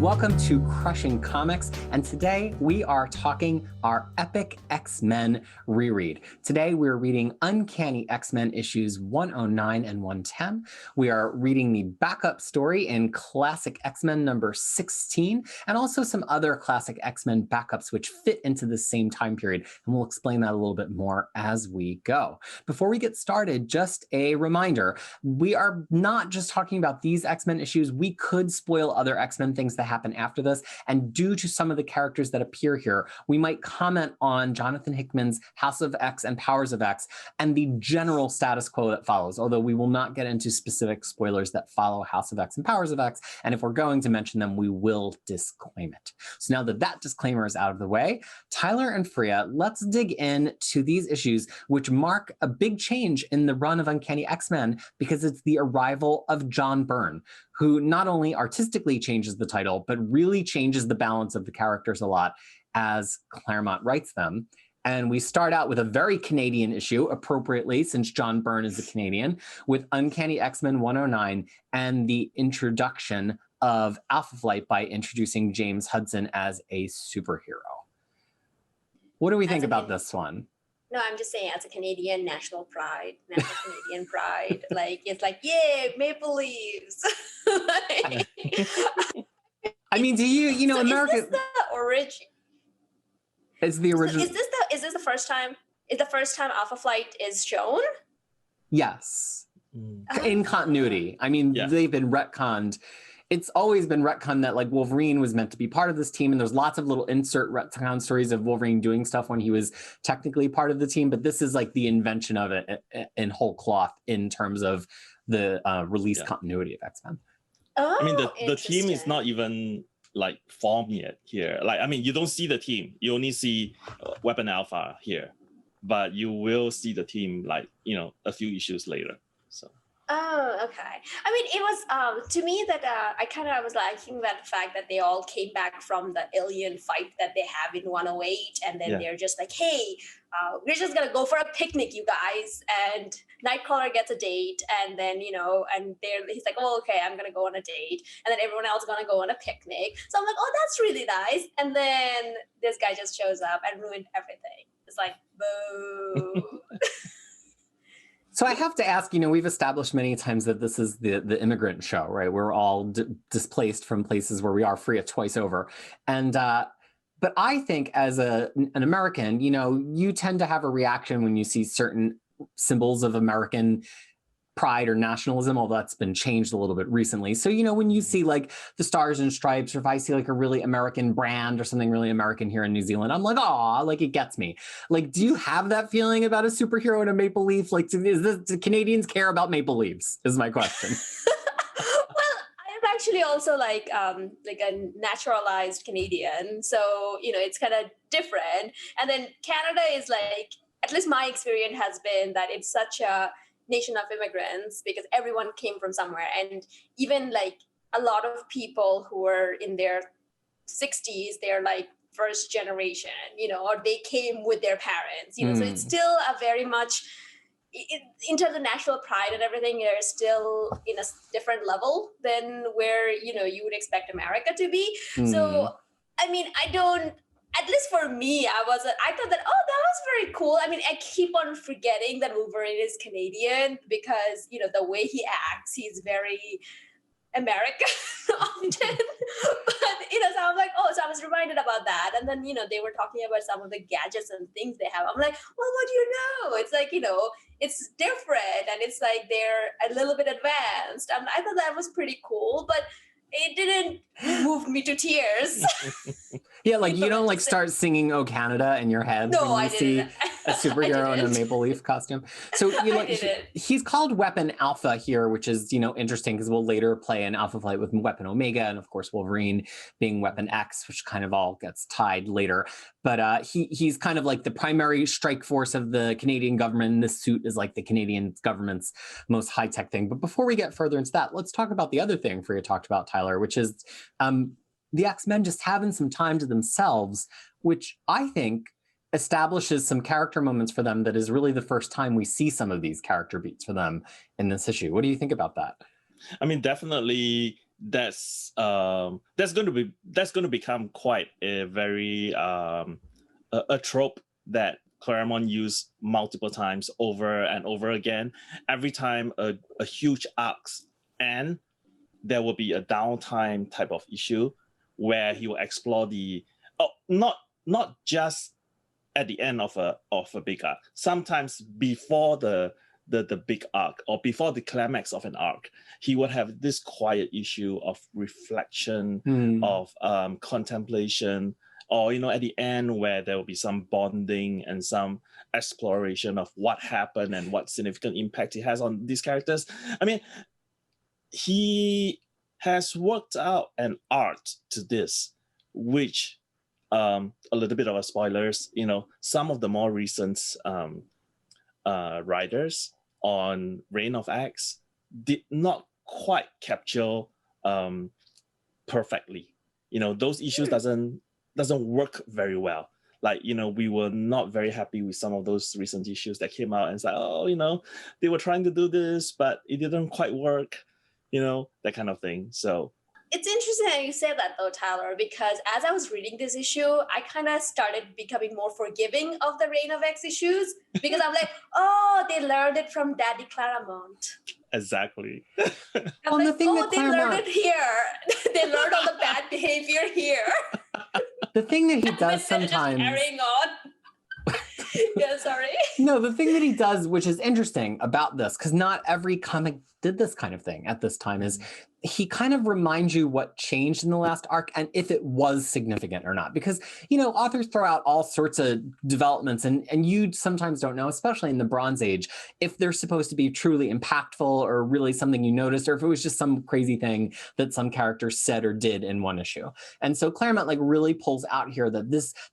welcome to Crushing Comics, and today we are talking our epic X-Men reread. Today we're reading Uncanny X-Men issues 109 and 110. We are reading the backup story in Classic X-Men number 16, and also some other Classic X-Men backups which fit into the same time period, and we'll explain that a little bit more as we go. Before we get started, just a reminder, we are not just talking about these X-Men issues. We could spoil other X-Men things that happen after this, and due to some of the characters that appear here, we might comment on Jonathan Hickman's House of X and Powers of X and the general status quo that follows, although we will not get into specific spoilers that follow House of X and Powers of X, and if we're going to mention them, we will disclaim it. So now that that disclaimer is out of the way, Tyler and Fariha, let's dig into these issues, which mark a big change in the run of Uncanny X-Men because it's the arrival of John Byrne, who not only artistically changes the title, but really changes the balance of the characters a lot as Claremont writes them. And we start out with a very Canadian issue, appropriately, since John Byrne is a Canadian, with Uncanny X-Men 109 and the introduction of Alpha Flight by introducing James Hudson as a superhero. What do we think about this one? No, I'm just saying, as a Canadian, national pride, national Canadian pride. Like, it's like, yay, Maple Leaves. Like, I mean, do you know, so America... Is this the origin? It's the original... Is this the first time? Is the first time Alpha Flight is shown? Yes. In continuity. I mean, they've been retconned. It's always been retconned that like Wolverine was meant to be part of this team, and there's lots of little insert retcon stories of Wolverine doing stuff when he was technically part of the team, but this is like the invention of it in whole cloth in terms of the release continuity of X-Men. Oh, I mean, the team is not even like formed yet here. Like, I mean, you don't see the team. You only see Weapon Alpha here, but you will see the team like, you know, a few issues later. So. Oh, okay. I mean, it was to me that I kind of was liking that fact that they all came back from the alien fight that they have in 108, and then they're just like, hey, we're just gonna go for a picnic, you guys. And Nightcrawler gets a date, and then and he's like, oh, okay, I'm gonna go on a date, and then everyone else is gonna go on a picnic. So I'm like, oh, that's really nice. And then this guy just shows up and ruined everything. It's like, boo. So I have to ask, we've established many times that this is the immigrant show, right? We're all displaced from places where we are free of twice over. And, but I think as an American, you tend to have a reaction when you see certain symbols of American pride or nationalism, although that's been changed a little bit recently. So, when you see like the Stars and Stripes, or if I see like a really American brand or something really American here in New Zealand, I'm like, oh, like it gets me. Like, do you have that feeling about a superhero in a maple leaf? Like, do Canadians care about maple leaves is my question. Well, I'm actually also like a naturalized Canadian. So, it's kind of different. And then Canada is like, at least my experience has been that it's such a nation of immigrants because everyone came from somewhere, and even like a lot of people who were in their 60s, they're like first generation, or they came with their parents, so it's still a very much in terms of national pride and everything, they're still in a different level than where you would expect America to be. So I mean, at least for me, I thought that, oh, that was very cool. I mean, I keep on forgetting that Wolverine is Canadian because, the way he acts, he's very American often. But, so I'm like, oh, so I was reminded about that. And then, they were talking about some of the gadgets and things they have. I'm like, well, what do you know? It's like, it's different. And it's like they're a little bit advanced. I thought that was pretty cool. But it didn't move me to tears. Yeah, like you don't like start singing "Oh Canada" in your head when you see a superhero in a maple leaf costume. So he's called Weapon Alpha here, which is interesting because we'll later play an Alpha Flight with Weapon Omega, and of course Wolverine being Weapon X, which kind of all gets tied later. But he's kind of like the primary strike force of the Canadian government. And this suit is like the Canadian government's most high-tech thing. But before we get further into that, let's talk about the other thing Fariha talked about, Tyler, which is the X-Men just having some time to themselves, which I think establishes some character moments for them that is really the first time we see some of these character beats for them in this issue. What do you think about that? I mean, definitely that's going to become quite a very a trope that Claremont used multiple times over and over again. Every time a huge arcs end, there will be a downtime type of issue where he will explore not just at the end of a big arc. Sometimes before the big arc or before the climax of an arc, he would have this quiet issue of reflection, of contemplation, or at the end where there will be some bonding and some exploration of what happened and what significant impact it has on these characters. I mean, he has worked out an art to this, which a little bit of a spoilers, some of the more recent writers on Reign of X did not quite capture perfectly. Those issues doesn't work very well. Like, we were not very happy with some of those recent issues that came out, and it's like, they were trying to do this, but it didn't quite work, that kind of thing. So it's interesting that you say that though, Tyler, because as I was reading this issue, I kind of started becoming more forgiving of the Reign of X issues, because I'm like, oh, they learned it from Daddy Claremont. Exactly. I'm like, they learned it here. They learned all the bad behavior here. The thing that he does sometimes. Just carrying on. Yeah, sorry. No, the thing that he does, which is interesting about this, because not every comic did this kind of thing at this time, is he kind of reminds you what changed in the last arc and if it was significant or not. Because, authors throw out all sorts of developments and you sometimes don't know, especially in the Bronze Age, if they're supposed to be truly impactful or really something you noticed, or if it was just some crazy thing that some character said or did in one issue. And so Claremont really pulls out here that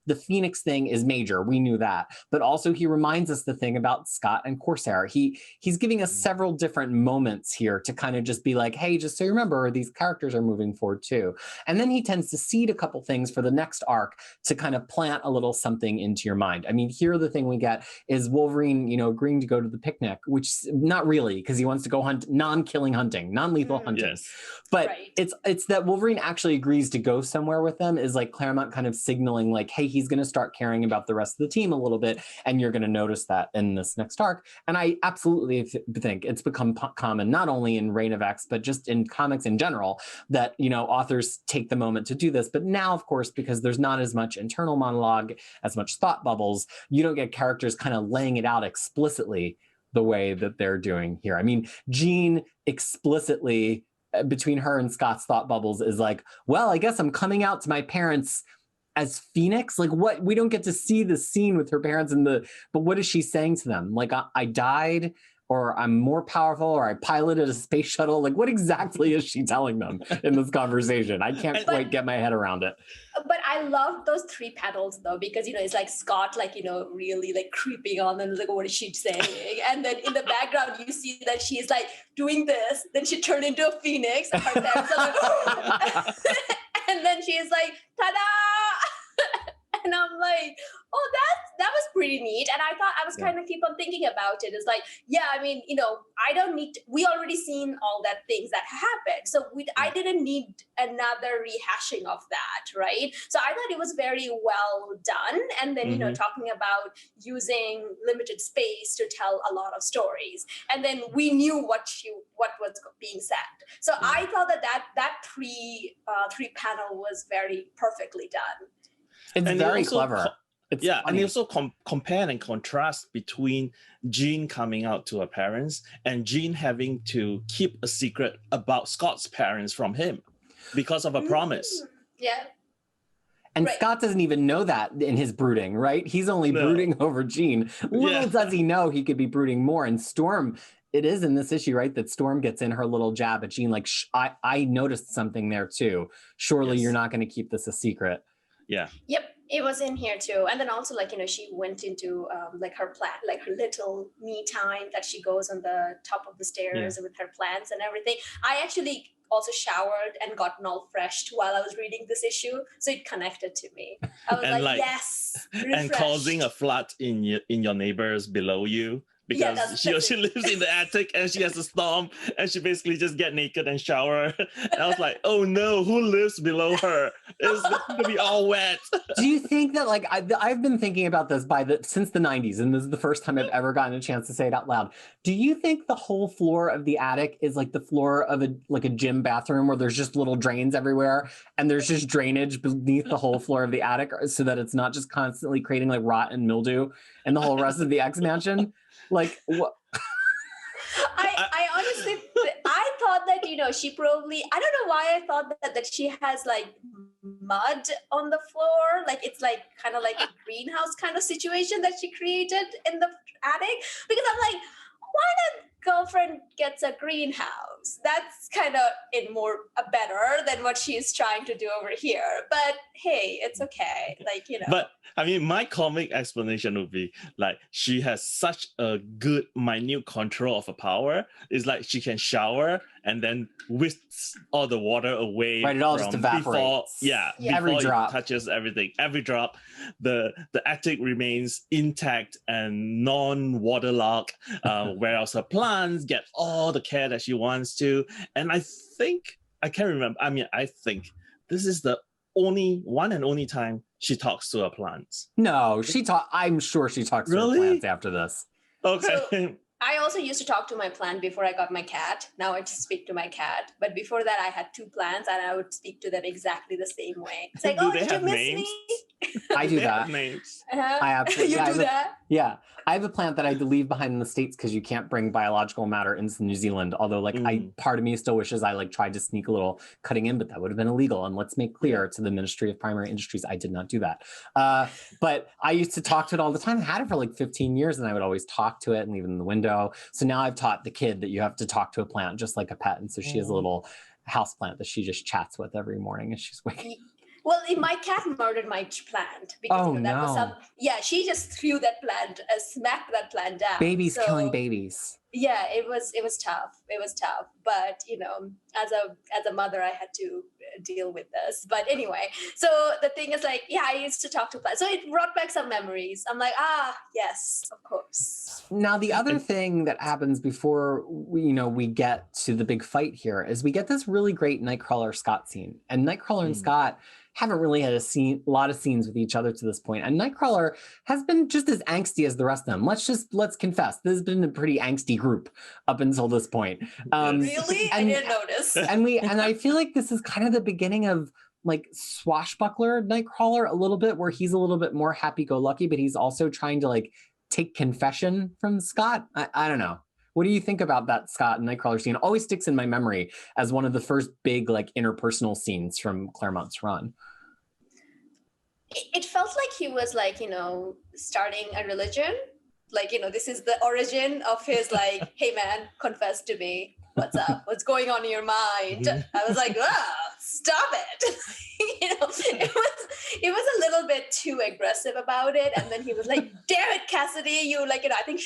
the Phoenix thing is major. We knew that. But also he reminds us the thing about Scott and Corsair. He's giving us several different moments here to kind of just be like, hey, just so you remember, these characters are moving forward too. And then he tends to seed a couple things for the next arc to kind of plant a little something into your mind. I mean, here the thing we get is Wolverine, agreeing to go to the picnic, which not really, because he wants to go hunt non-killing hunting, non-lethal hunting. Yes. But it's that Wolverine actually agrees to go somewhere with them is like Claremont kind of signaling like, hey, he's going to start caring about the rest of the team a little bit, and you're going to notice that in this next arc. And I absolutely think it's become common, not only in Reign of X, but just in comics in general, that authors take the moment to do this. But now, of course, because there's not as much internal monologue, as much thought bubbles, you don't get characters kind of laying it out explicitly the way that they're doing here. I mean, Jean explicitly, between her and Scott's thought bubbles, is like, well, I guess I'm coming out to my parents as Phoenix. Like, what? We don't get to see the scene with her parents but what is she saying to them? Like, I died, or I'm more powerful, or I piloted a space shuttle. Like, what exactly is she telling them in this conversation? I can't quite get my head around it. But I love those 3 panels though, because it's like Scott really like creeping on them, like, what is she saying? And then in the background you see that she's like doing this, then she turned into a phoenix, and her parents are like, and then she's like, ta-da! And I'm like, oh, that was pretty neat. And I was kind of keep on thinking about it. It's like, yeah, I mean, I don't need we already seen all that things that happened. So I didn't need another rehashing of that, right? So I thought it was very well done. And then, talking about using limited space to tell a lot of stories. And then we knew what was being said. So I thought that three panel was very perfectly done. It's very clever. It's funny. And you also compare and contrast between Jean coming out to her parents and Jean having to keep a secret about Scott's parents from him because of a promise. Yeah. And Scott doesn't even know that in his brooding, right? He's only brooding over Jean. Little does he know he could be brooding more. And Storm, it is in this issue, right, that Storm gets in her little jab at Jean, like, I noticed something there too. Surely you're not going to keep this a secret. Yeah. Yep, it was in here too. And then also, she went into her plant, her little me time that she goes on the top of the stairs with her plants and everything. I actually also showered and gotten all fresh while I was reading this issue, so it connected to me. I was like, yes, refreshed. And causing a flood in your neighbors below you. because she lives in the attic and she has a storm and she basically just get naked and shower. And I was like, oh no, who lives below her? It's gonna be all wet. Do you think that, like, I've been thinking about this since the 90s, and this is the first time I've ever gotten a chance to say it out loud. Do you think the whole floor of the attic is like the floor of a gym bathroom where there's just little drains everywhere and there's just drainage beneath the whole floor of the attic so that it's not just constantly creating like rot and mildew and the whole rest of the X Mansion? Like, what? I honestly, I thought that, she probably, I don't know why I thought that she has like mud on the floor. Like, it's like kind of like a greenhouse kind of situation that she created in the attic. Because I'm like, why not girlfriend gets a greenhouse? That's kind of better than what she's trying to do over here. But hey, it's okay. Like, But I mean, my comic explanation would be like, she has such a good minute control of her power. It's like she can shower and then whisks all the water away. Right, it all just evaporates. Before every drop touches everything. Every drop, the attic remains intact and non-waterlogged, whereas her plants get all the care that she wants to. And I can't remember. I mean, I think this is the one and only time she talks to her plants. No, I'm sure she talks to her plants after this. Okay. So, I also used to talk to my plant before I got my cat. Now I just speak to my cat. But before that, I had 2 plants and I would speak to them exactly the same way. It's like, did you miss me? I do that. Names. I absolutely You do that? Yeah. I have a plant that I leave behind in the States because you can't bring biological matter into New Zealand. Although, like, part of me still wishes I like tried to sneak a little cutting in, but that would have been illegal. And let's make clear to the Ministry of Primary Industries, I did not do that. But I used to talk to it all the time. I had it for like 15 years, and I would always talk to it and leave it in the window. So now I've taught the kid that you have to talk to a plant just like a pet, and so she has a little house plant that she just chats with every morning as she's waking. Well, my cat murdered my plant because that was she just threw that plant, smacked that plant down. Babies killing babies. Yeah, it was tough. It was tough, but as a mother, I had to deal with this. But anyway, so the thing is, like, I used to talk to plants, so it brought back some memories. I'm like, yes, of course. Now, the other thing that happens before we get to the big fight here is we get this really great Nightcrawler Scott scene, and Nightcrawler and Scott haven't really had a lot of scenes with each other to this point. And Nightcrawler has been just as angsty as the rest of them. Let's confess, this has been a pretty angsty group up until this point. Really? I didn't notice. And I feel like this is kind of the beginning of like swashbuckler Nightcrawler a little bit, where he's a little bit more happy-go-lucky, but he's also trying to like take confession from Scott. I don't know. What do you think about that Scott and Nightcrawler scene? It always sticks in my memory as one of the first big like interpersonal scenes from Claremont's run. It felt like he was like, starting a religion. Like, this is the origin of his like, hey man, confess to me. What's up? What's going on in your mind? I was like, stop it. It was a little bit too aggressive about it. And then he was like, damn it, Cassidy. You like, I think,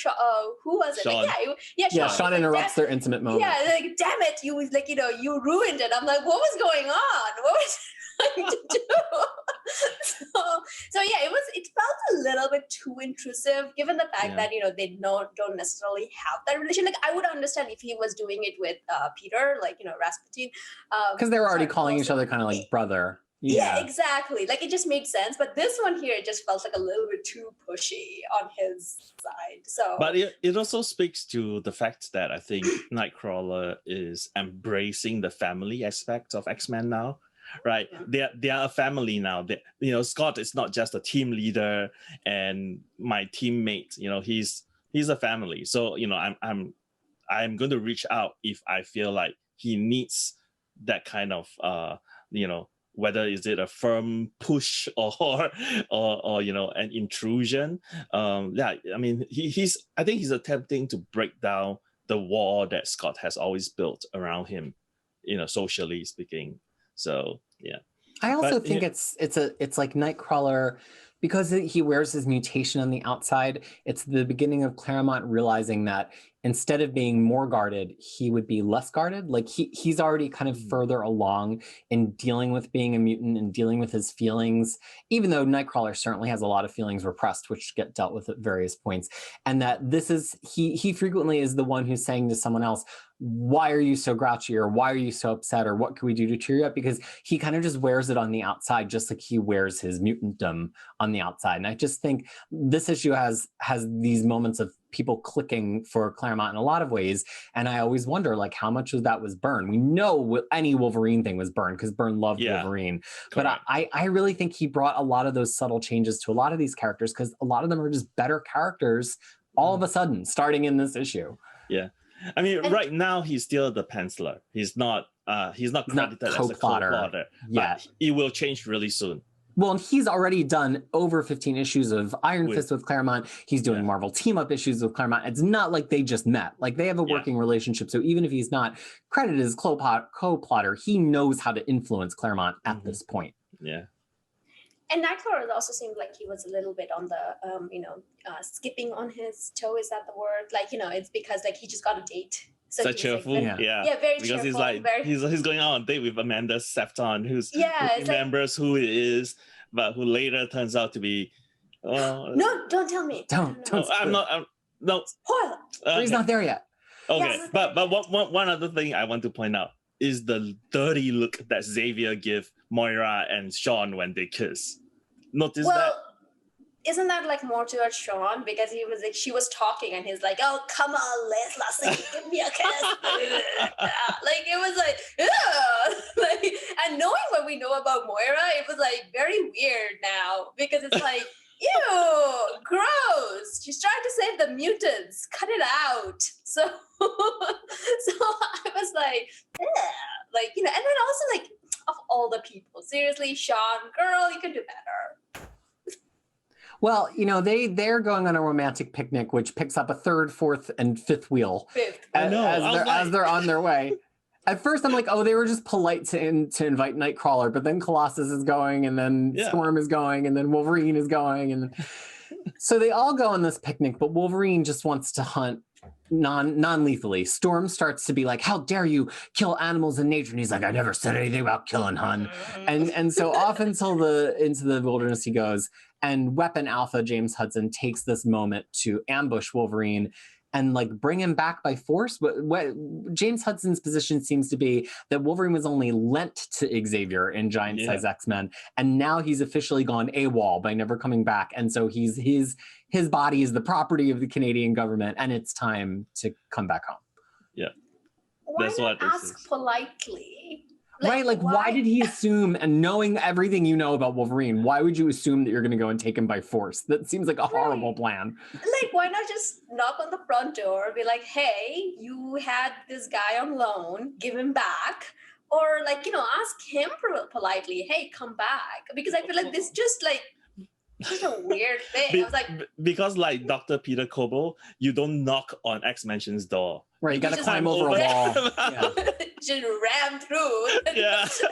who was it? Sean. Like, Sean interrupts their intimate moment. Yeah, like, damn it. You was like, you ruined it. I'm like, what was going on? What was trying to do? So yeah, it felt a little bit too intrusive, given the fact that they don't necessarily have that relation. Like, I would understand if he was doing it with Peter, like Rasputin, because they were already calling each other kind of like brother. Yeah, exactly. Like, it just made sense. But this one here, it just felt like a little bit too pushy on his side. So, but it also speaks to the fact that I think Nightcrawler is embracing the family aspect of X-Men now. Right, they are a family now. Scott is not just a team leader and my teammate. He's a family. So I'm going to reach out if I feel like he needs that kind of whether is it a firm push or an intrusion. I mean I think he's attempting to break down the wall that Scott has always built around him, socially speaking. So yeah, I also think it's like Nightcrawler, because he wears his mutation on the outside. It's the beginning of Claremont realizing that instead of being more guarded, he would be less guarded. Like he's already kind of further along in dealing with being a mutant and dealing with his feelings, even though Nightcrawler certainly has a lot of feelings repressed, which get dealt with at various points. And that this is, he frequently is the one who's saying to someone else, why are you so grouchy, or why are you so upset, or what can we do to cheer you up? Because he kind of just wears it on the outside, just like he wears his mutantdom on the outside. And I just think this issue has these moments of people clicking for Claremont in a lot of ways. And I always wonder, like, how much of that was Byrne? We know any Wolverine thing was Byrne because Byrne loved Wolverine. Correct. But I really think he brought a lot of those subtle changes to a lot of these characters, because a lot of them are just better characters all of a sudden, starting in this issue. Yeah. I mean, right now he's still the penciler. He's not credited as a co-plotter. But it will change really soon. Well, and he's already done over 15 issues of Iron Fist with Claremont. He's doing Marvel team-up issues with Claremont. It's not like they just met. Like, they have a working relationship. So even if he's not credited as co-plotter, he knows how to influence Claremont at this point. Yeah. And Nightcrawler also seemed like he was a little bit on the, skipping on his toe. Is that the word? Like, it's because like he just got a date. So cheerful, like, very because cheerful. He's like he's going on a date with Amanda Sefton, who remembers who he is, but who later turns out to be. No, don't tell me. Don't. I'm not. No. Spoiler. Okay. He's not there yet. Okay, yes, but one other thing I want to point out is the dirty look that Xavier give Moira and Sean when they kiss. Notice that? Isn't that like more towards Sean? Because he was like, she was talking and he's like, oh, come on, Leslie, give me a kiss. Like, it was like, ugh. Like, and knowing what we know about Moira, it was like very weird now, because it's like, ew, gross. She's trying to save the mutants. Cut it out. So I was like, ugh. Like, and then also like, of all the people, seriously, Sean, girl, you can do better. Well, they're going on a romantic picnic, which picks up a third, fourth, and fifth wheel. As they're on their way. At first, I'm like, oh, they were just polite to invite Nightcrawler, but then Colossus is going, and then Storm is going, and then Wolverine is going, and so they all go on this picnic. But Wolverine just wants to hunt non-lethally. Storm starts to be like, how dare you kill animals in nature? And he's like, I never said anything about killing, hun. And so off into the wilderness he goes. And Weapon Alpha, James Hudson, takes this moment to ambush Wolverine and like bring him back by force. But what James Hudson's position seems to be that Wolverine was only lent to Xavier in Giant Size X-Men, and now he's officially gone AWOL by never coming back. And so his body is the property of the Canadian government, and it's time to come back home. Yeah, that's what this is. Ask politely. Like why did he assume, and knowing everything you know about Wolverine, why would you assume that you're going to go and take him by force? That seems like a horrible plan. Like, why not just knock on the front door, be like, hey, you had this guy on loan, give him back. Or like, ask him politely, hey, come back. Because I feel like this just like, such a weird thing. I was like, because like Dr. Peter Coble, you don't knock on X-Mention's door. Right, you gotta climb over a wall. Just ram through. Yeah. So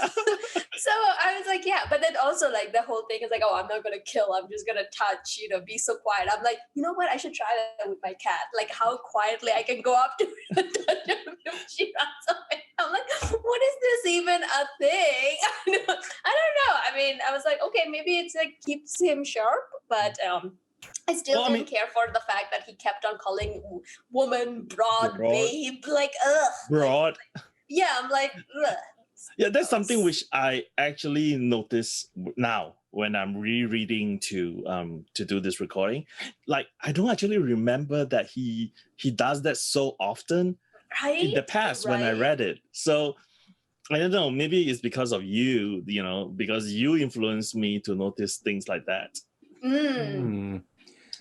I was like, but then also like the whole thing is like, oh, I'm not gonna kill, I'm just gonna touch, be so quiet. I'm like, you know what? I should try that with my cat. Like how quietly I can go up to her and touch her if she runs away. I'm like, what is this even a thing? I don't know. I mean, I was like, okay, maybe it's like keeps him sharp, but I still didn't care for the fact that he kept on calling woman broad. Babe, like ugh. Broad. I'm like ugh. Yeah, that's something which I actually notice now when I'm rereading to do this recording. Like I don't actually remember that he does that so often in the past when I read it. So I don't know, maybe it's because of you, because you influenced me to notice things like that.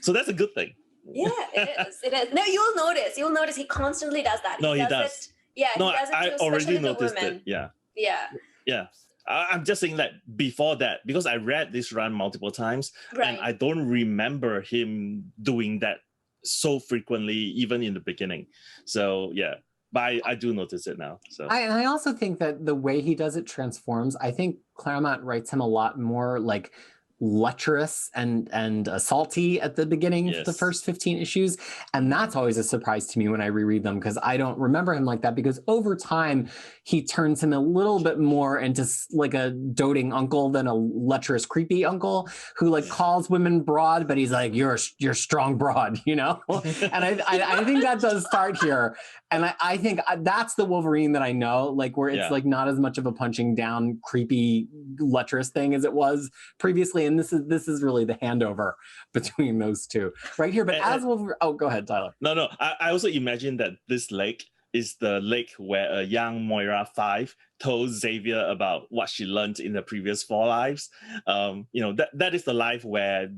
So that's a good thing. Yeah, it is. It is. No, you'll notice he constantly does that. No, he does. Yeah, no, he does it I too, already noticed it. Yeah. I'm just saying that before that, because I read this run multiple times, and I don't remember him doing that so frequently, even in the beginning. So yeah, but I do notice it now. So I also think that the way he does it transforms. I think Claremont writes him a lot more like lecherous and salty at the beginning for the Yes. first 15 issues. And that's always a surprise to me when I reread them, because I don't remember him like that, because over time he turns him a little bit more into like a doting uncle than a lecherous, creepy uncle who like calls women broad, but he's like, you're strong broad, you know? And I think that does start here. And I think that's the Wolverine that I know, like where it's like not as much of a punching down, creepy, lecherous thing as it was previously. And this is really the handover between those two right here. But as Wolverine, oh, go ahead, Tyler. No. I also imagine that this lake is the lake where a young Moira 5 told Xavier about what she learned in the previous 4 lives. That is the life where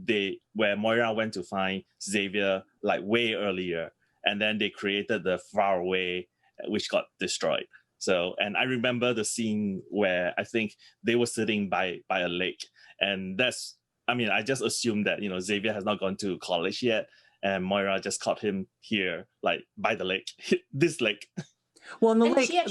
Moira went to find Xavier like way earlier, and then they created the Faraway, which got destroyed. So, and I remember the scene where I think they were sitting by a lake, and I just assumed that Xavier has not gone to college yet, and Moira just caught him here, like by the lake, this lake. Well, and the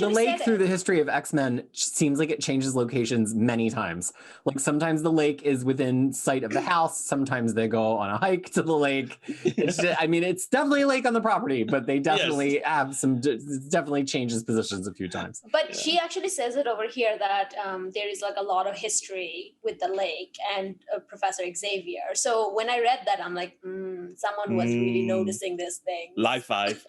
lake through the history of X-Men seems like it changes locations many times. Like sometimes the lake is within sight of the house. Sometimes they go on a hike to the lake. It's definitely a lake on the property, but they definitely have definitely changes positions a few times. But she actually says it over here that there is like a lot of history with the lake and Professor Xavier. So when I read that, I'm like, someone was really noticing this thing. Live 5.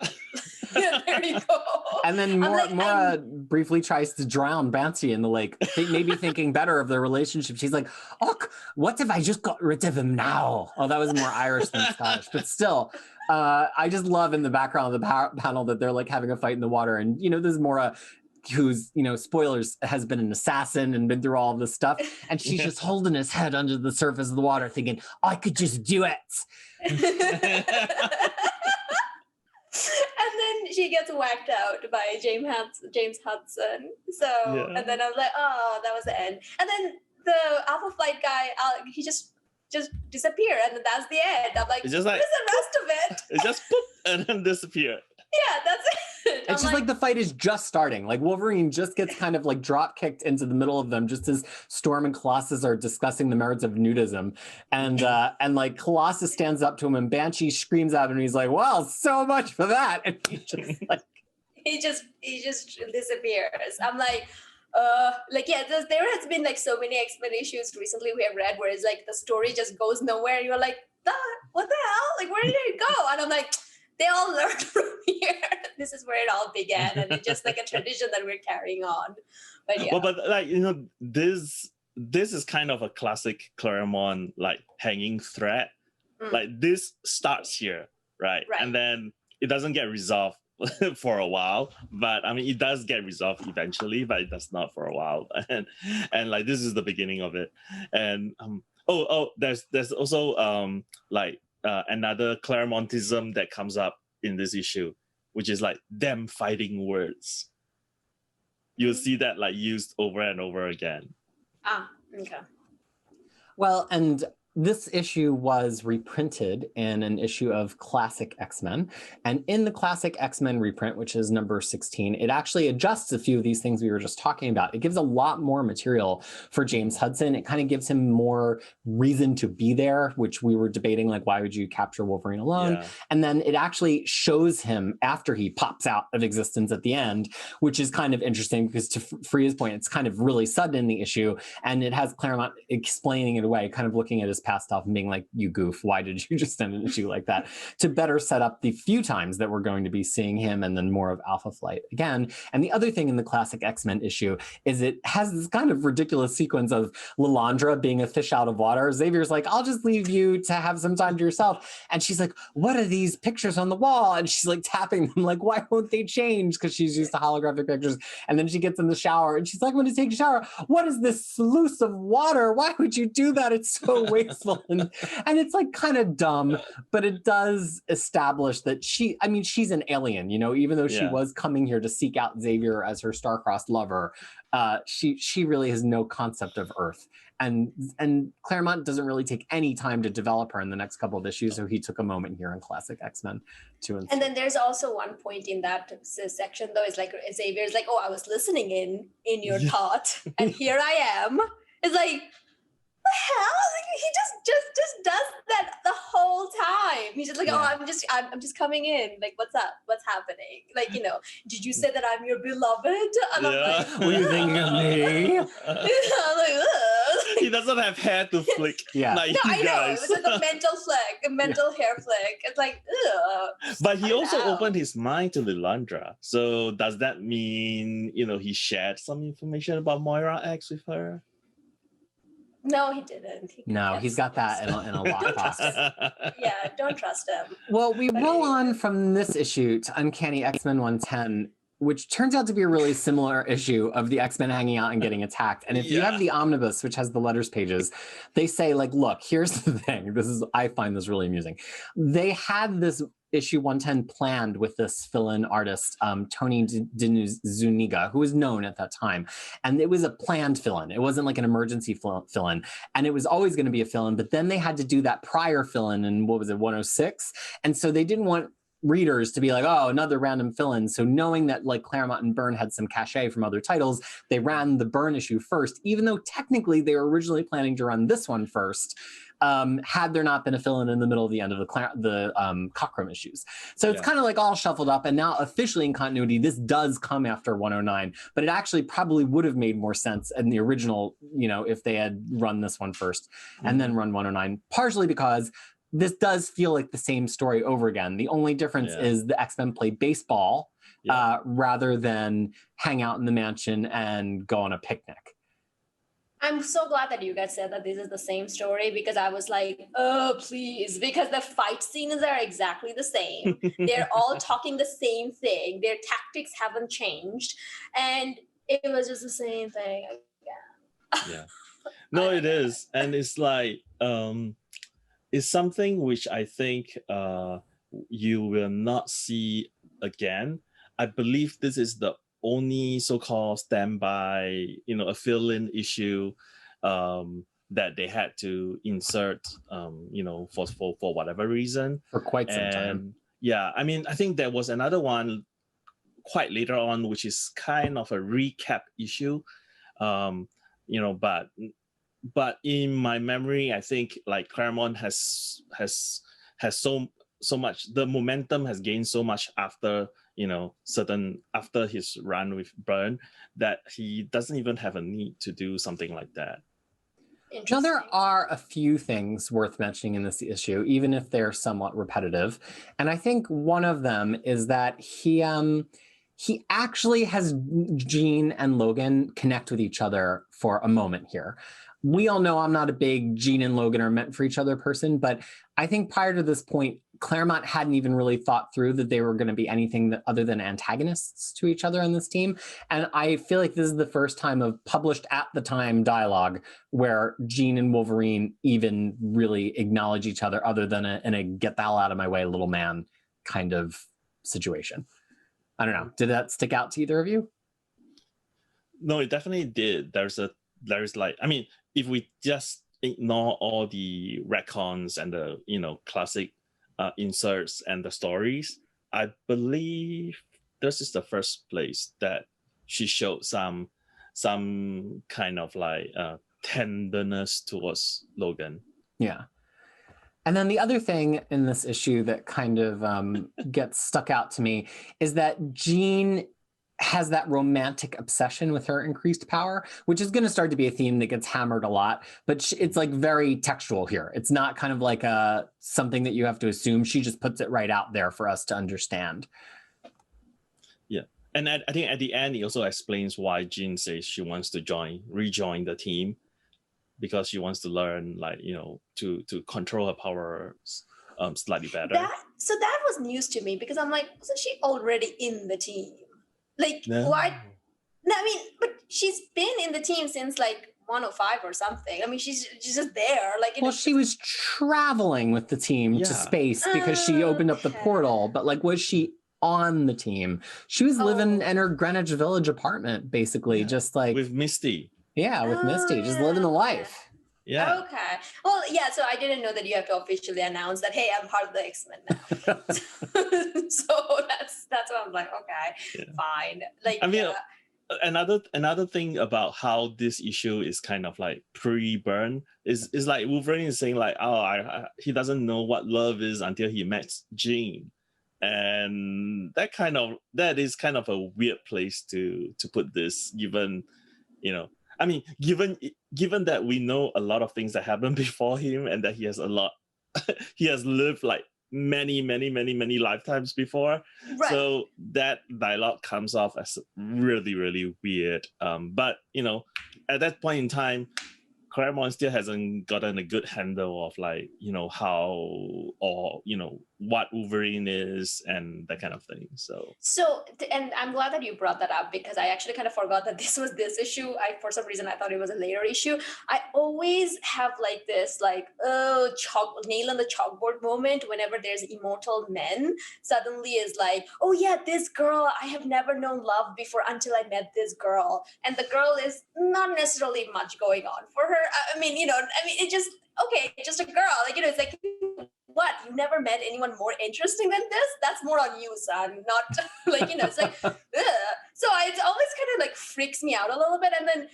There you go. And then Moira briefly tries to drown Banshee in the lake, maybe thinking better of their relationship. She's like, "Oh, what if I just got rid of him now?" Oh, that was more Irish than Scottish, but still, I just love in the background of the panel that they're like having a fight in the water, and there's Moira, who's spoilers, has been an assassin and been through all of this stuff, and she's just holding his head under the surface of the water, thinking, "I could just do it." And then she gets whacked out by James Hudson. So, and then I was like, oh, that was the end. And then the Alpha Flight guy, he just disappeared, and that's the end. I'm like, it's just like, where's the rest of it? It just poop and then disappeared. Yeah, that's it. It's just like the fight is just starting. Like Wolverine just gets kind of like drop kicked into the middle of them, just as Storm and Colossus are discussing the merits of nudism, and like Colossus stands up to him, and Banshee screams at him, and he's like, "Well, so much for that," and he just like he just disappears. I'm like. There has been like so many X-Men issues recently we have read where it's like the story just goes nowhere, and you're like, what the hell? Like, where did it go? And I'm like, they all learned from here. This is where it all began, and it's just like a tradition that we're carrying on. But yeah. Well, but like this is kind of a classic Claremont like hanging thread. Like this starts here, right? And then it doesn't get resolved for a while, but I mean it does get resolved eventually, but it does not for a while, and like this is the beginning of it. And there's also another Claremontism that comes up in this issue, which is like them fighting words. You'll see that like used over and over again. Okay. Well, and this issue was reprinted in an issue of Classic X-Men. And in the Classic X-Men reprint, which is number 16, it actually adjusts a few of these things we were just talking about. It gives a lot more material for James Hudson. It kind of gives him more reason to be there, which we were debating, like, why would you capture Wolverine alone? Yeah. And then it actually shows him after he pops out of existence at the end, which is kind of interesting because to Fariha's point, it's kind of really sudden in the issue. And it has Claremont explaining it away, kind of looking at his past stuff and being like, you goof, why did you just end an issue like that? To better set up the few times that we're going to be seeing him and then more of Alpha Flight again. And the other thing in the Classic X-Men issue is it has this kind of ridiculous sequence of Lilandra being a fish out of water. Xavier's like, I'll just leave you to have some time to yourself. And she's like, what are these pictures on the wall? And she's like tapping them, like, why won't they change? Because she's used to holographic pictures. And then she gets in the shower and she's like, I'm going to take a shower. What is this sluice of water? Why would you do that? It's so wasteful. And it's like kind of dumb, but it does establish that she's an alien, you know, even though she was coming here to seek out Xavier as her star-crossed lover. She really has no concept of Earth. And Claremont doesn't really take any time to develop her in the next couple of issues, so he took a moment here in Classic X-Men to And then there's also one point in that section, though, is like Xavier's like, oh, I was listening in your thought, and here I am. It's like, hell? Like, he just does that the whole time. He's just like, oh, I'm just coming in. Like, what's up? What's happening? Like, did you say that I'm your beloved? And I'm like, What are you thinking of me? I'm like, ugh. He doesn't have hair to flick. Yeah. Like No, you I know. guys. It was like a mental flick, a mental hair flick. It's like, ugh. But he also Wow. opened his mind to Lilandra. So does that mean, he shared some information about Moira X with her? No, he didn't. He's got that in a lockbox. Yeah, don't trust him. Well, we But roll anyway. on from this issue to Uncanny X-Men 110, which turns out to be a really similar issue of the X-Men hanging out and getting attacked. And if you have the omnibus, which has the letters pages, they say, like, look, here's the thing. I find this really amusing. They had this issue 110 planned with this fill-in artist, Tony Zuniga, who was known at that time. And it was a planned fill-in. It wasn't like an emergency fill-in. And it was always going to be a fill-in, but then they had to do that prior fill-in in, 106? And so they didn't want readers to be like, oh, another random fill-in. So knowing that like Claremont and Byrne had some cachet from other titles, they ran the Byrne issue first, even though technically they were originally planning to run this one first, had there not been a fill-in in the middle of the end of the Cockrum issues. So it's kind of like all shuffled up, and now officially in continuity, this does come after 109, but it actually probably would have made more sense in the original, if they had run this one first and then run 109, partially because this does feel like the same story over again. The only difference is the X-Men play baseball rather than hang out in the mansion and go on a picnic. I'm so glad that you guys said that this is the same story, because I was like, oh, please, because the fight scenes are exactly the same. They're all talking the same thing. Their tactics haven't changed. And it was just the same thing again. Yeah. No, it is. And it's like, it's something which I think you will not see again. I believe this is the only so-called standby, a fill-in issue that they had to insert, for whatever reason. For quite some time. Yeah, I mean, I think there was another one quite later on, which is kind of a recap issue, but in my memory, I think like Claremont has so much, the momentum has gained so much after after his run with Byrne, that he doesn't even have a need to do something like that. Now, there are a few things worth mentioning in this issue, even if they're somewhat repetitive. And I think one of them is that he actually has Jean and Logan connect with each other for a moment here. We all know I'm not a big Jean and Logan are meant for each other person, but I think prior to this point, Claremont hadn't even really thought through that they were going to be anything other than antagonists to each other on this team. And I feel like this is the first time of published at the time dialogue where Jean and Wolverine even really acknowledge each other, other than in a get the hell out of my way, little man kind of situation. I don't know. Did that stick out to either of you? No, it definitely did. There's like, I mean, if we just ignore all the retcons and the classic inserts and the stories, I believe this is the first place that she showed some kind of like tenderness towards Logan. Yeah. And then the other thing in this issue that kind of gets stuck out to me is that Jean has that romantic obsession with her increased power, which is going to start to be a theme that gets hammered a lot, but it's like very textual here. It's not kind of like something that you have to assume. She just puts it right out there for us to understand. Yeah. And I think at the end, he also explains why Jean says she wants to rejoin the team, because she wants to learn, like, to control her power slightly better. So that was news to me, because I'm like, wasn't she already in the team? Like, no. What? No, I mean, but she's been in the team since like 105 or something. I mean, she's just there. Like, well, she was traveling with the team to space because she opened up the portal. But like, was she on the team? She was living in her Greenwich Village apartment, basically, just like with Misty. Yeah, with Misty, just living the life. Yeah. Okay. Well, yeah. So I didn't know that you have to officially announce that, hey, I'm part of the X-Men now. So that's why I'm like, okay, fine. Like, I mean, another thing about how this issue is kind of like pre-burn is like Wolverine is saying like, he doesn't know what love is until he met Jean, and that is kind of a weird place to put this, given I mean, given that we know a lot of things that happened before him, and that he has he has lived like many lifetimes before. Right. So that dialogue comes off as really, really weird. But at that point in time, Claremont still hasn't gotten a good handle of like, how, or what Wolverine is and that kind of thing. And I'm glad that you brought that up, because I actually kind of forgot that this was this issue. For some reason I thought it was a later issue. I always have like this nail on the chalkboard moment whenever there's immortal men suddenly is like, oh yeah, this girl, I have never known love before until I met this girl, and the girl is not necessarily much going on for her. It just, okay, just a girl, it's like, what, you never met anyone more interesting than this? That's more on you, son. Not it's like, ugh. So it's always kind of like freaks me out a little bit. And then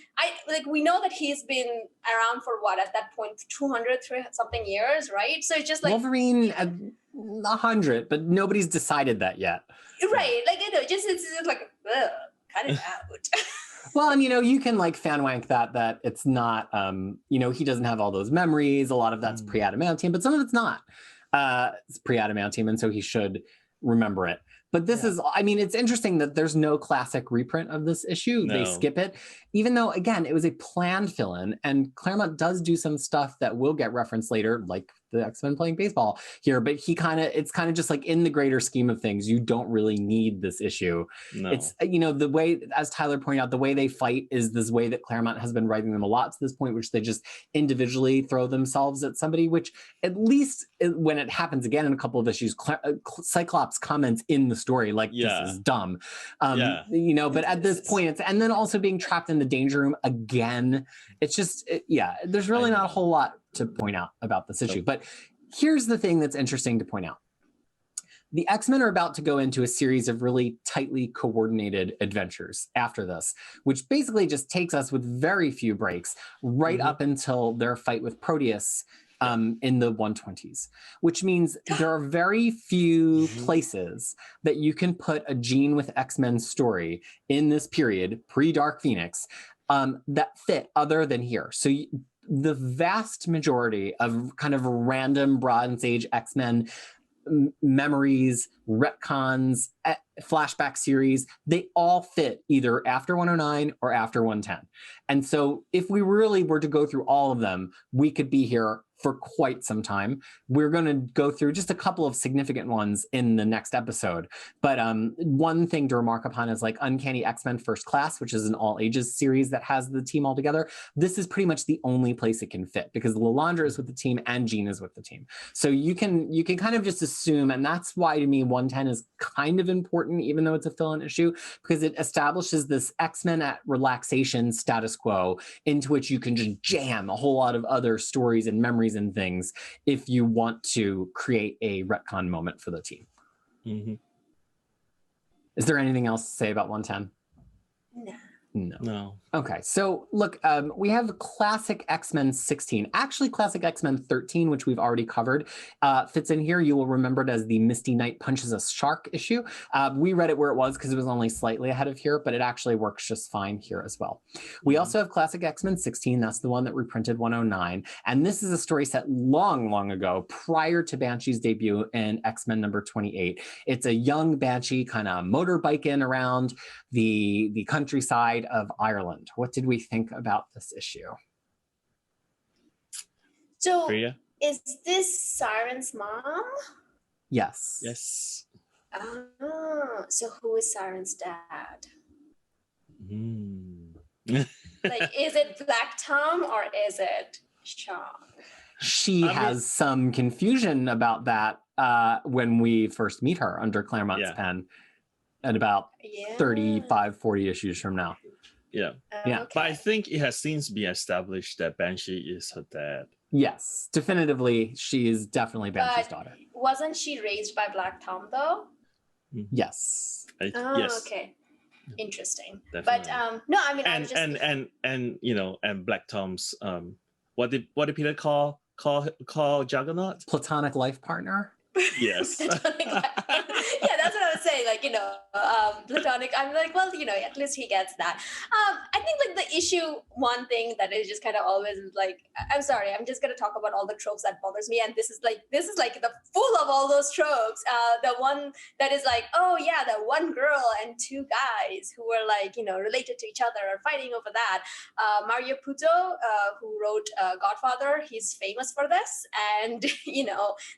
we know that he's been around for what, at that point, 200 something years, right? So it's just like Wolverine 100, but nobody's decided that yet. Right. It's just like, ugh, cut it out. Well, and you can like fan wank that it's not, he doesn't have all those memories. A lot of that's pre-adamantium, but some of it's not. It's pre-adamantium, and so he should remember it. But this is, it's interesting that there's no classic reprint of this issue. No. They skip it, even though, again, it was a planned fill-in, and Claremont does do some stuff that will get referenced later, like the X-Men playing baseball here, but it's kind of just like, in the greater scheme of things, you don't really need this issue. No. It's, the way, as Tyler pointed out, the way they fight is this way that Claremont has been writing them a lot to this point, which they just individually throw themselves at somebody, which at least when it happens again in a couple of issues, Cyclops comments in the story like, this is dumb. But at this point, and then also being trapped in the danger room again, it's just, there's really not a whole lot to point out about this issue. But here's the thing that's interesting to point out. The X-Men are about to go into a series of really tightly coordinated adventures after this, which basically just takes us with very few breaks right up until their fight with Proteus in the 120s, which means there are very few places that you can put a Jean with X-Men story in this period, pre-Dark Phoenix, that fit other than here. So the vast majority of kind of random Bronze Age X-Men memories, retcons, flashback series, they all fit either after 109 or after 110. And so if we really were to go through all of them, we could be here for quite some time. We're going to go through just a couple of significant ones in the next episode. But one thing to remark upon is like Uncanny X-Men First Class, which is an all ages series that has the team all together. This is pretty much the only place it can fit, because Lilandra is with the team and Jean is with the team. So you can kind of just assume, and that's why to me 110 is kind of important, even though it's a fill-in issue, because it establishes this X-Men at relaxation status quo into which you can just jam a whole lot of other stories and memories and things if you want to create a retcon moment for the team. Is there anything else to say about 110? No. Okay, so look, we have Classic X-Men 16. Actually, Classic X-Men 13, which we've already covered, fits in here. You will remember it as the Misty Knight Punches a Shark issue. We read it where it was because it was only slightly ahead of here, but it actually works just fine here as well. We also have Classic X-Men 16. That's the one that reprinted 109. And this is a story set long, long ago, prior to Banshee's debut in X-Men number 28. It's a young Banshee kind of motorbiking around the countryside of Ireland. What did we think about this issue? So, Fariha? Is this Siren's mom? Yes. Oh, so who is Siren's dad? Like, is it Black Tom or is it Sean? She has some confusion about that when we first meet her under Claremont's pen at about 35, 40 issues from now. Okay. But I think it has since been established that Banshee is her dad. Yes, definitively, she is definitely Banshee's daughter. Wasn't she raised by Black Tom, though? Yes. Yes. Okay. interesting. Definitely. But no, I mean, I And was just and you know, and Black Tom's what did Peter call Juggernaut? Platonic life partner. Yes. platonic. Yeah, that's what I was saying. Like, platonic. I'm like, well, at least he gets that. I think like the issue, one thing that is just kind of always like, I'm sorry, I'm just gonna talk about all the tropes that bothers me, and this is like the full of all those tropes. The one that is like, oh yeah, the one girl and two guys who were like, related to each other or fighting over that. Mario Puzo, who wrote Godfather, he's famous for this, and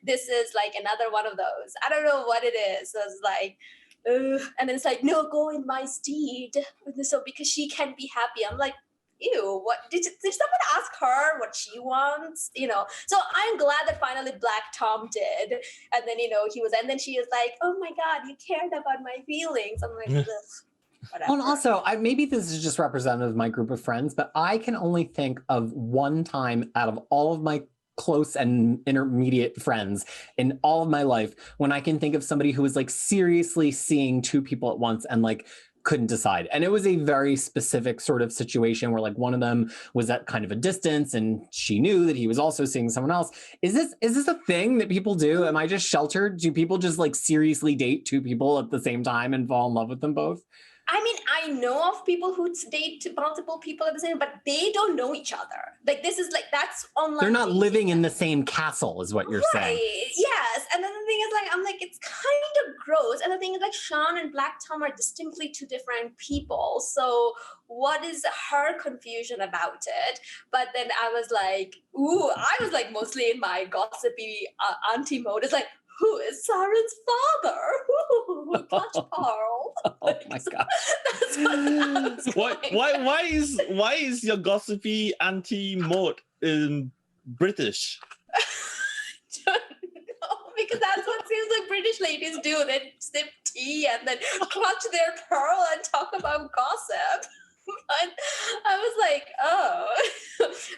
this is like another one of those. I don't know what it is. So it's like, and then it's like, no, go in my steed. So because she can be happy. I'm like, ew, what did someone ask her what she wants? So I'm glad that finally Black Tom did. And then, and then she is like, oh my God, you cared about my feelings. I'm like, ugh. Whatever. Well, and also, maybe this is just representative of my group of friends, but I can only think of one time out of all of my close and intermediate friends in all of my life when I can think of somebody who was like seriously seeing two people at once and like couldn't decide. And it was a very specific sort of situation where like one of them was at kind of a distance and she knew that he was also seeing someone else. Is this a thing that people do? Am I just sheltered? Do people just like seriously date two people at the same time and fall in love with them both? I mean, I know of people who date multiple people at the same time, but they don't know each other. Like, this is like, that's online. They're not living in the same castle is what you're saying. Yes. And then the thing is like, I'm like, it's kind of gross. And the thing is like, Sean and Black Tom are distinctly two different people. So what is her confusion about it? But then I was like, ooh, I was like mostly in my gossipy auntie mode. It's like, who is Saren's father? Ooh, clutch Pearl. Oh my God. That's what why is your gossipy auntie mode British? No, because that's what seems like British ladies do. They sip tea and then clutch their pearl and talk about gossip. But I was like, oh.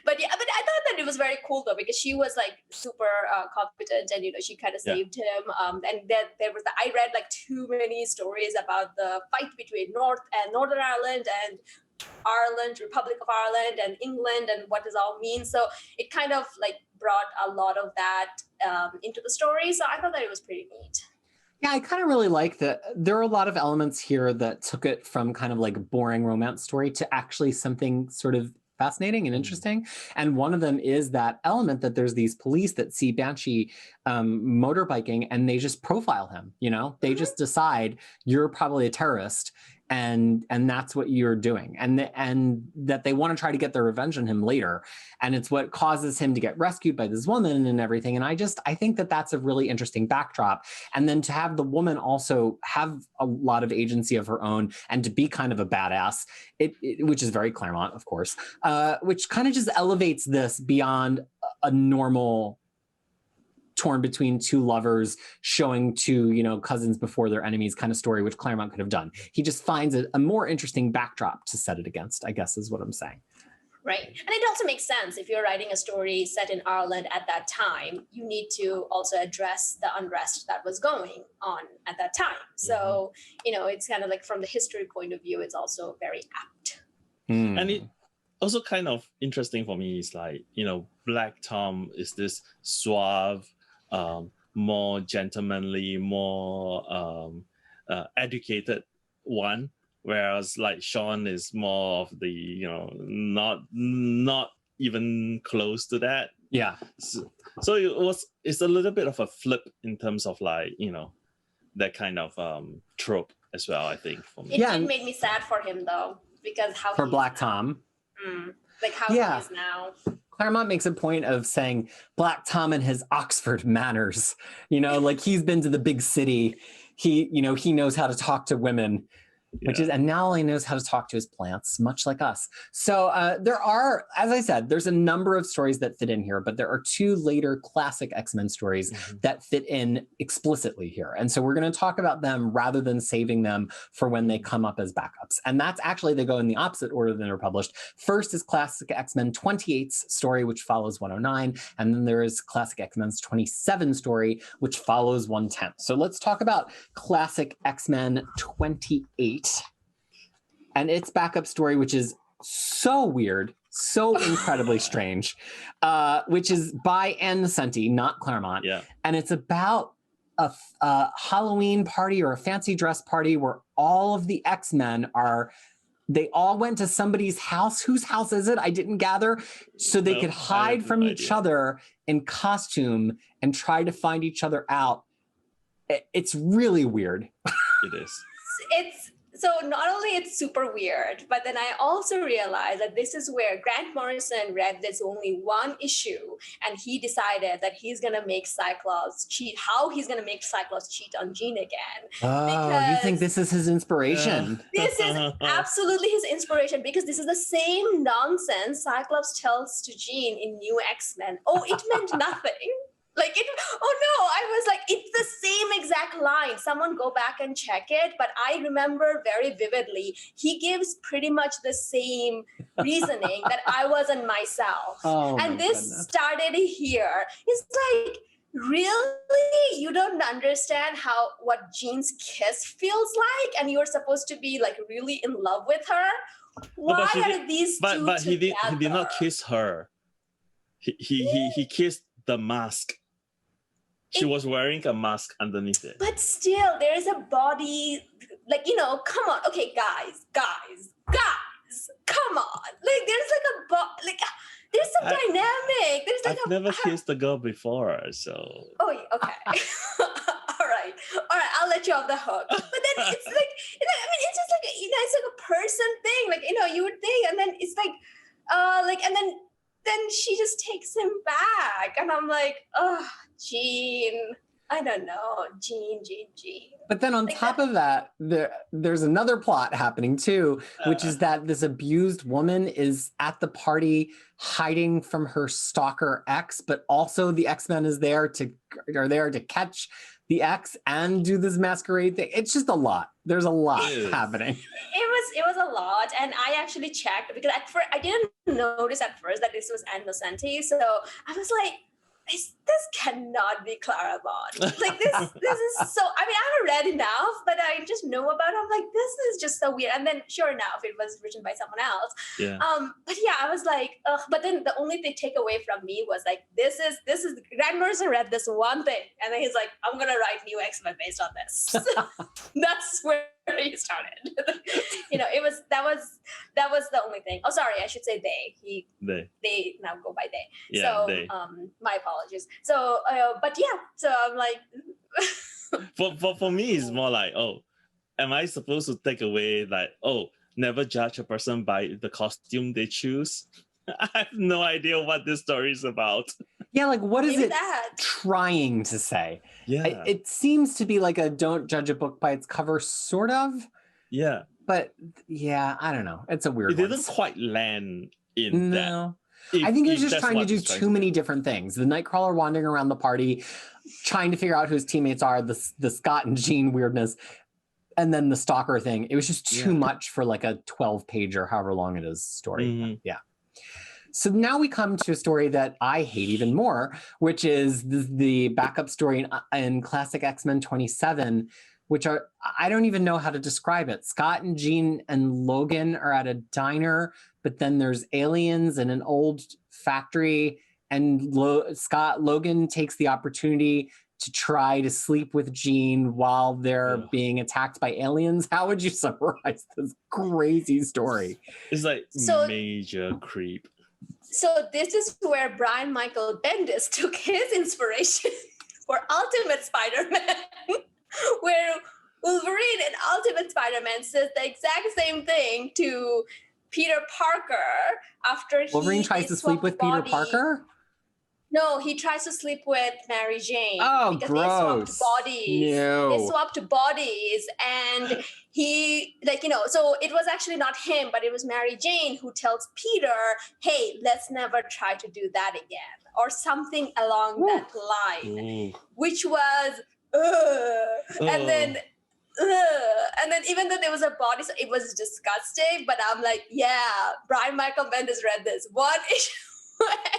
But yeah, but I thought that it was very cool though, because she was like super competent and, she kind of saved him. And then I read like too many stories about the fight between Northern Ireland and Ireland, Republic of Ireland and England and what does all mean. So it kind of like brought a lot of that into the story. So I thought that it was pretty neat. Yeah, I kind of really like that. There are a lot of elements here that took it from kind of like a boring romance story to actually something sort of fascinating and interesting. And one of them is that element that there's these police that see Banshee motorbiking and they just profile him, they just decide you're probably a terrorist and that's what you're doing. And that they want to try to get their revenge on him later. And it's what causes him to get rescued by this woman and everything. And I think that that's a really interesting backdrop. And then to have the woman also have a lot of agency of her own and to be kind of a badass, which is very Claremont, of course, which kind of just elevates this beyond a normal torn between two lovers showing two, cousins before their enemies kind of story, which Claremont could have done. He just finds a more interesting backdrop to set it against, I guess is what I'm saying. Right. And it also makes sense if you're writing a story set in Ireland at that time, you need to also address the unrest that was going on at that time. So, it's kind of like from the history point of view, it's also very apt. And it also kind of interesting for me is like, Black Tom is this suave, more gentlemanly, more educated one, whereas like Sean is more of the not even close to that. Yeah. So it's a little bit of a flip in terms of like that kind of trope as well. I think for me. It did make me sad for him though, because for Black Tom. Like how he is now. Claremont makes a point of saying Black Tom and his Oxford manners, like he's been to the big city. He knows how to talk to women. And now he knows how to talk to his plants, much like us. So there are, as I said, there's a number of stories that fit in here, but there are two later classic X-Men stories that fit in explicitly here. And so we're going to talk about them rather than saving them for when they come up as backups. And that's actually, they go in the opposite order than they're published. First is Classic X-Men 28's story, which follows 109. And then there is Classic X-Men's 27 story, which follows 110. So let's talk about Classic X-Men 28. and its backup story, which is so weird, so incredibly strange, which is by Ann Nocenti, not Claremont. Yeah. And it's about a Halloween party or a fancy dress party where all of the X-Men they all went to somebody's house. Whose house is it? I didn't gather. So they could hide from each other in costume and try to find each other out. It's really weird. It is. So not only it's super weird, but then I also realized that this is where Grant Morrison read there's only one issue, and he decided that he's gonna make Cyclops cheat. How he's gonna make Cyclops cheat on Jean again? Oh, you think this is his inspiration? This is absolutely his inspiration, because this is the same nonsense Cyclops tells to Jean in New X-Men. Oh, it meant nothing. I was like, it's the same exact line. Someone go back and check it. But I remember very vividly, he gives pretty much the same reasoning that I wasn't myself. And this started here. It's like, really? You don't understand what Jean's kiss feels like? And you're supposed to be like really in love with her? Why are these two But together? he did not kiss her. He kissed the mask. She was wearing a mask underneath it. But still, there is a body, come on. Okay, guys, come on. Like, there's like there's some dynamic. There's like I've never kissed a girl before, so. Oh, okay. All right. I'll let you off the hook. But then it's like, it's just like, it's like a person thing. You would think, and then it's like, and then she just takes him back. And I'm like, oh, Jean. I don't know. Jean. But then on top of that, there's another plot happening too, which is that this abused woman is at the party hiding from her stalker ex, but also the X-Men are there to catch the ex and do this masquerade thing. It's just a lot. There's a lot happening. It was a lot, and I actually checked because at first I didn't notice at first that this was Ann Nocenti, so I was like, this cannot be Claremont. Like this is so. I haven't read enough, but I just know about it. I'm like, this is just so weird. And then, sure enough, it was written by someone else. Yeah. But yeah, I was like, ugh. But then the only thing take away from me was like, this is Grant Morrison read this one thing, and then he's like, I'm gonna write New X-Men based on this. That's where he started. That was the only thing. Oh, sorry, I should say they. They now go by they. Yeah, so they. My apologies. So but yeah, so I'm like for me it's more like, oh, am I supposed to take away like, oh, never judge a person by the costume they choose? I have no idea what this story is about. Yeah, like what is Maybe it that. trying to say? Yeah. It seems to be like a don't judge a book by its cover, sort of. Yeah. But yeah, I don't know. It's a weird It one. didn't quite land in that. No. I think he's just trying to do too many different things. The Nightcrawler wandering around the party, trying to figure out who his teammates are, the Scott and Jean weirdness, and then the stalker thing. It was just too much for like a 12-page or however long it is story. Mm-hmm. Yeah. So now we come to a story that I hate even more, which is the backup story in Classic X-Men 27, which I don't even know how to describe it. Scott and Jean and Logan are at a diner, but then there's aliens in an old factory, and Logan takes the opportunity to try to sleep with Jean while they're being attacked by aliens. How would you summarize this crazy story? It's like major creep. So this is where Brian Michael Bendis took his inspiration for Ultimate Spider-Man, where Wolverine in Ultimate Spider-Man says the exact same thing to Peter Parker after Wolverine tries to sleep with Peter Parker? No, he tries to sleep with Mary Jane. Oh, because gross. They swapped bodies. No. They swapped bodies, and he, so it was actually not him, but it was Mary Jane who tells Peter, hey, let's never try to do that again, or something along that line, which was, and then even though there was a body, so it was disgusting, but I'm like, yeah, Brian Michael Bendis read this one issue,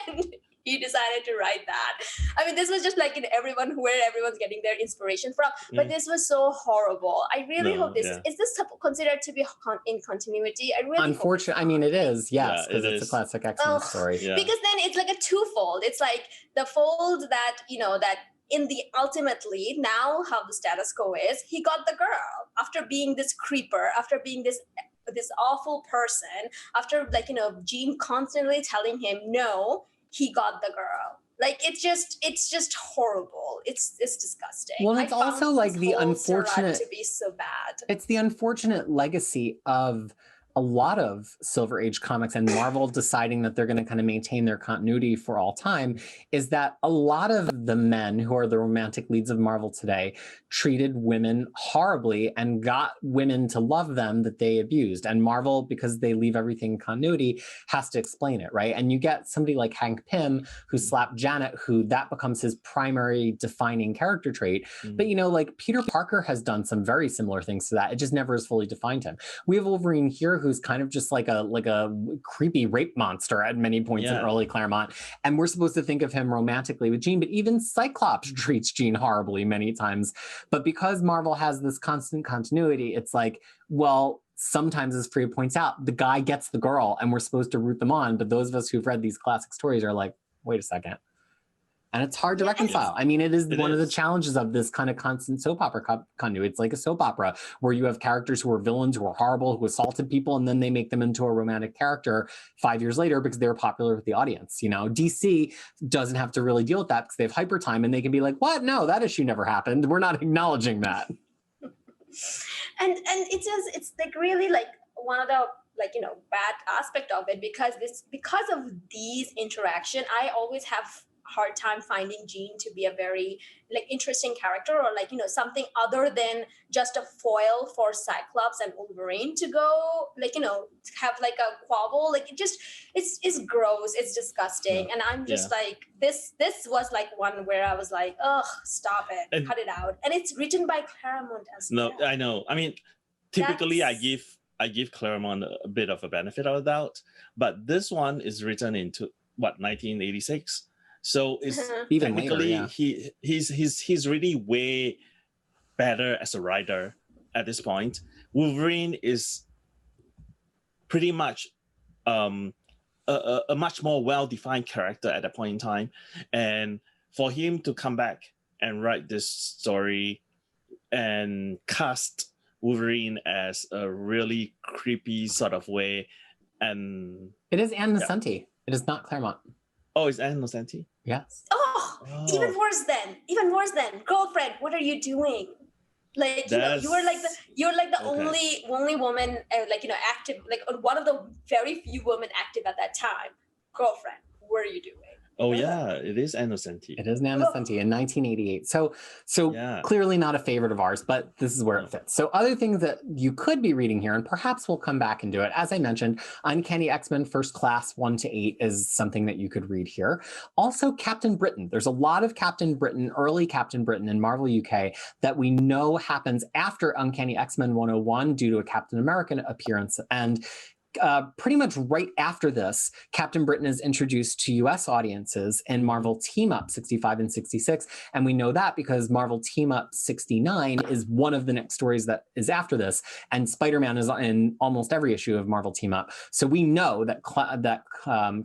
and he decided to write that. I mean, this was just like where everyone's getting their inspiration from. But this was so horrible. I really hope this is this considered to be in continuity. I really unfortunately, I mean, it is, yes, because it's a classic X-Men story. Because then it's like a twofold. It's like the fold that that in the ultimately now how the status quo is, he got the girl after being this creeper, after being this awful person, after Jean constantly telling him no, he got the girl. Like it's just horrible. It's disgusting. Well, it's also like the unfortunate to be so bad. It's the unfortunate legacy of a lot of Silver Age comics and Marvel deciding that they're going to kind of maintain their continuity for all time, is that a lot of the men who are the romantic leads of Marvel today treated women horribly and got women to love them that they abused. And Marvel, because they leave everything in continuity, has to explain it, right? And you get somebody like Hank Pym who slapped Janet, who that becomes his primary defining character trait. But like Peter Parker has done some very similar things to that. It just never has fully defined him. We have Wolverine here who's kind of just like a creepy rape monster at many points in early Claremont. And we're supposed to think of him romantically with Jean, but even Cyclops treats Jean horribly many times. But because Marvel has this constant continuity, it's like, well, sometimes, as Freya points out, the guy gets the girl and we're supposed to root them on. But those of us who've read these classic stories are like, wait a second. And it's hard to reconcile. I mean, it is one of the challenges of this kind of constant soap opera continuity. It's like a soap opera where you have characters who are villains, who are horrible, who assaulted people, and then they make them into a romantic character 5 years later because they were popular with the audience. DC doesn't have to really deal with that because they have hyper time and they can be like, what? No, that issue never happened. We're not acknowledging that. And it's like really like one of the bad aspect of it, because of these interaction, I always have hard time finding Jean to be a very interesting character, or something other than just a foil for Cyclops and Wolverine to go have a quabble. It's gross, it's disgusting. And I'm just this was one where I was like, ugh, stop it, and cut it out. And it's written by Claremont as well. I know. I mean, typically I give Claremont a bit of a benefit of the doubt, but this one is written into 1986. So it's even technically later, he's really way better as a writer at this point. Wolverine is pretty much a much more well-defined character at that point in time, and for him to come back and write this story and cast Wolverine as a really creepy sort of way, and it is Ann Nocenti. It is not Claremont. Oh, it's Ann Nocenti? Yes. Oh, even worse then. Girlfriend, what are you doing? You're like the only woman active, one of the very few women active at that time. Girlfriend, what are you doing? Oh yeah, it is Ann Nocenti. It is Ann Nocenti in 1988. So clearly not a favorite of ours, but this is where it fits. So other things that you could be reading here, and perhaps we'll come back and do it. As I mentioned, Uncanny X-Men First Class 1-8 is something that you could read here. Also, Captain Britain. There's a lot of Captain Britain, early Captain Britain in Marvel UK that we know happens after Uncanny X-Men 101 due to a Captain American appearance. And pretty much right after this, Captain Britain is introduced to US audiences in Marvel Team Up 65 and 66. And we know that because Marvel Team Up 69 is one of the next stories that is after this. And Spider-Man is in almost every issue of Marvel Team Up. So we know that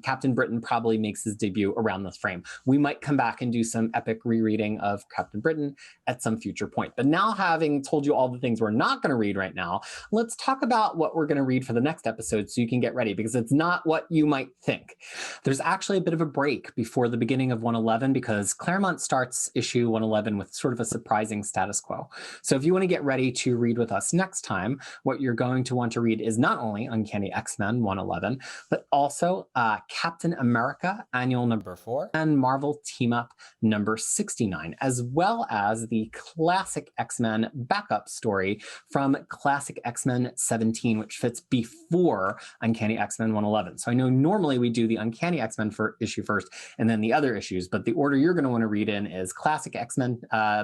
Captain Britain probably makes his debut around this frame. We might come back and do some epic rereading of Captain Britain at some future point. But now, having told you all the things we're not going to read right now, let's talk about what we're going to read for the next episode, so you can get ready, because it's not what you might think. There's actually a bit of a break before the beginning of 111 because Claremont starts issue 111 with sort of a surprising status quo. So if you want to get ready to read with us next time, what you're going to want to read is not only Uncanny X-Men 111, but also Captain America Annual number 4 and Marvel Team Up number 69, as well as the Classic X-Men backup story from Classic X-Men 17, which fits before Uncanny X-Men 111. So I know normally we do the Uncanny X-Men for issue first and then the other issues, but the order you're going to want to read in is Classic X-Men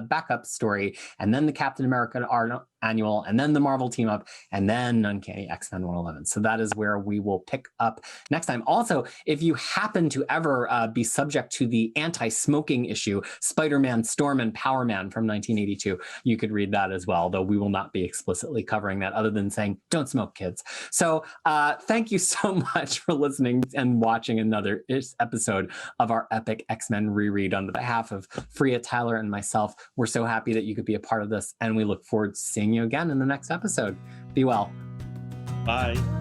backup story, and then the Captain America Annual, and then the Marvel Team Up, and then Uncanny X-Men 111. So that is where we will pick up next time. Also, if you happen to ever be subject to the anti-smoking issue, Spider-Man, Storm, and Power Man from 1982, you could read that as well, though we will not be explicitly covering that other than saying, don't smoke, kids. So thank you so much for listening and watching another episode of our Epic X-Men reread. On behalf of Fariha, Tyler, and myself, we're so happy that you could be a part of this, and we look forward to seeing you again in the next episode. Be well. Bye.